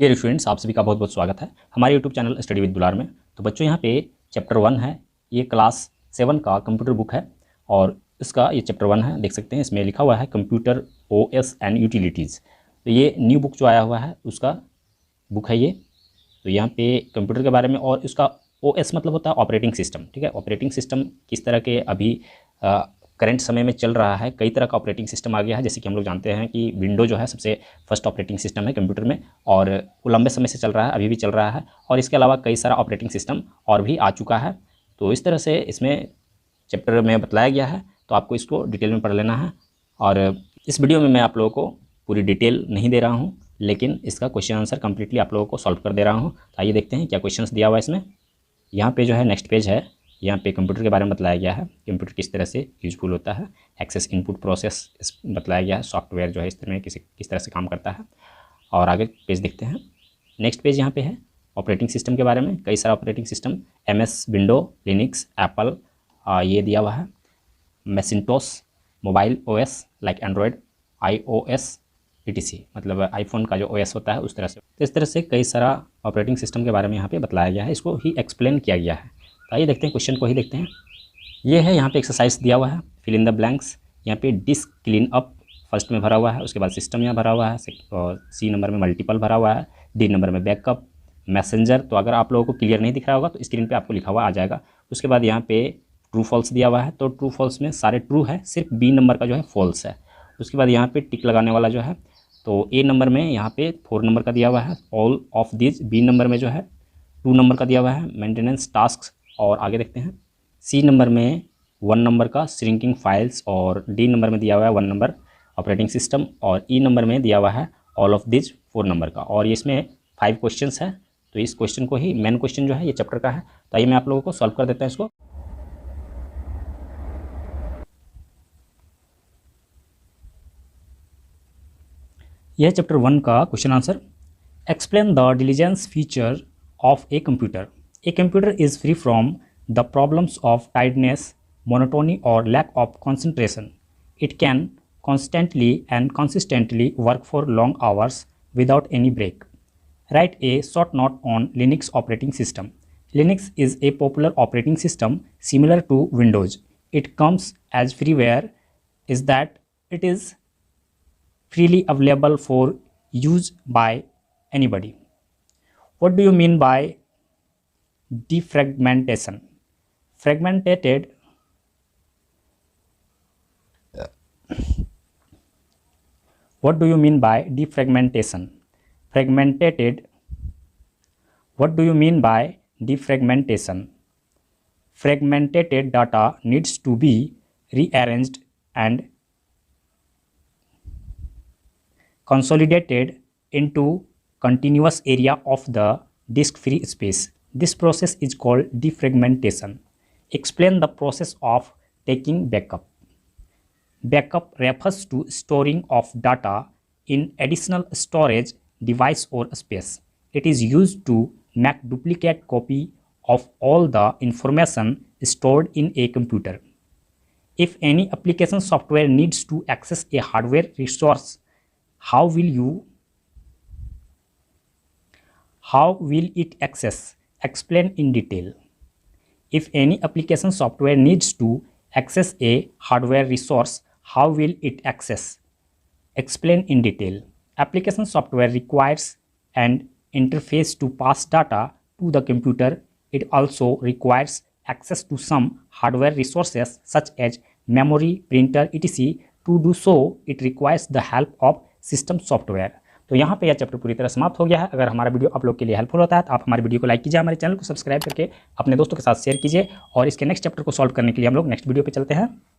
Dear students, आप सभी का बहुत बहुत स्वागत है हमारे यूट्यूब चैनल स्टडी विद दुलार में। तो बच्चों, यहाँ पे चैप्टर 1 है। ये क्लास 7 का कंप्यूटर बुक है और इसका ये चैप्टर 1 है। देख सकते हैं इसमें लिखा हुआ है कंप्यूटर ओएस एंड यूटिलिटीज़। तो ये न्यू बुक जो आया हुआ है उसका बुक है ये। तो यहाँ पे कंप्यूटर के बारे में, और इसका ओएस मतलब होता है ऑपरेटिंग सिस्टम। ठीक है, ऑपरेटिंग सिस्टम किस तरह के अभी करंट समय में चल रहा है। कई तरह का ऑपरेटिंग सिस्टम आ गया है। जैसे कि हम लोग जानते हैं कि विंडो जो है सबसे फर्स्ट ऑपरेटिंग सिस्टम है कंप्यूटर में, और वो लंबे समय से चल रहा है, अभी भी चल रहा है। और इसके अलावा कई सारा ऑपरेटिंग सिस्टम और भी आ चुका है। तो इस तरह से इसमें चैप्टर में बताया गया है, तो आपको इसको डिटेल में पढ़ लेना है। और इस वीडियो में मैं आप लोगों को पूरी डिटेल नहीं दे रहा हूँ, लेकिन इसका क्वेश्चन आंसर कंप्लीटली आप लोगों को सॉल्व कर दे रहा हूँ। तो आइए देखते हैं क्या क्वेश्चंस दिया हुआ है इसमें। यहाँ पे जो है नेक्स्ट पेज है, यहाँ पे कंप्यूटर के बारे में बताया गया है, कंप्यूटर किस तरह से यूजफुल होता है, एक्सेस इनपुट प्रोसेस बताया गया है, सॉफ्टवेयर जो है इस तरह में किस तरह से काम करता है। और आगे पेज देखते हैं। नेक्स्ट पेज यहाँ पे है ऑपरेटिंग सिस्टम के बारे में। कई सारा operating system, MS window, Linux, Apple, ये दिया हुआ है, Macintosh, mobile OS like Android, iOS etc, मतलब आईफोन का जो OS होता है उस तरह से। तो इस तरह से कई सारा ऑपरेटिंग सिस्टम के बारे में यहाँ पे बताया गया है, इसको ही एक्सप्लेन किया गया है। तो आइए देखते हैं क्वेश्चन को ही देखते हैं। ये है यहाँ पे एक्सरसाइज दिया हुआ है, फिल इन द ब्लैंक्स। यहाँ पे डिस्क क्लीन अप फर्स्ट में भरा हुआ है, उसके बाद सिस्टम यहाँ भरा हुआ है, और C नंबर में मल्टीपल भरा हुआ है, D नंबर में बैकअप, मैसेंजर। तो अगर आप लोगों को क्लियर नहीं दिख रहा होगा तो स्क्रीन पे आपको लिखा हुआ आ जाएगा। उसके बाद यहाँ पे ट्रू फॉल्स दिया हुआ है, तो ट्रू फॉल्स में सारे ट्रू है, सिर्फ B नंबर का जो है फॉल्स है। उसके बाद यहाँ पे टिक लगाने वाला जो है, तो A नंबर में यहाँ पे 4 नंबर का दिया हुआ है, all of this. B number में जो है 2 नंबर का दिया हुआ है, मेंटेनेंस टास्क। और आगे देखते हैं, C नंबर में 1 नंबर का श्रिंकिंग फाइल्स, और D नंबर में दिया हुआ है 1 नंबर ऑपरेटिंग सिस्टम, और E नंबर में दिया हुआ है ऑल ऑफ दिस 4 नंबर का। और इसमें 5 क्वेश्चंस है। तो इस क्वेश्चन को ही मेन क्वेश्चन जो है ये चैप्टर का है। तो आइए मैं आप लोगों को सॉल्व कर देता हूँ इसको। यह चैप्टर 1 का question answer. Explain the diligence feature of a computer. A computer is free from the problems of tiredness, monotony, or lack of concentration. It can constantly and consistently work for long hours without any break. Write a short note on Linux operating system. Linux is a popular operating system similar to Windows. It comes as freeware, is that it is freely available for use by anybody. What do you mean by defragmentation? Fragmented what do you mean by defragmentation? Fragmented, what do you mean by defragmentation? Fragmented data needs to be rearranged and consolidated into continuous area of the disk free space. This process is called defragmentation. Explain the process of taking backup. Backup refers to storing of data in additional storage device or space. It is used to make duplicate copy of all the information stored in a computer. If any application software needs to access a hardware resource, how will it access? Explain in detail. If any application software needs to access a hardware resource, how will it access? Explain in detail. Application software requires an interface to pass data to the computer. It also requires access to some hardware resources such as memory, printer, etc. To do so, it requires the help of system software. तो यहाँ पे यह chapter पूरी तरह समाप्त हो गया है। अगर हमारा वीडियो आप लोग के लिए हेल्पफुल होता है तो आप हमारे वीडियो को लाइक कीजिए, हमारे चैनल को सब्सक्राइब करके अपने दोस्तों के साथ शेयर कीजिए, और इसके नेक्स्ट चैप्टर को सॉल्व करने के लिए हम लोग नेक्स्ट वीडियो पे चलते हैं।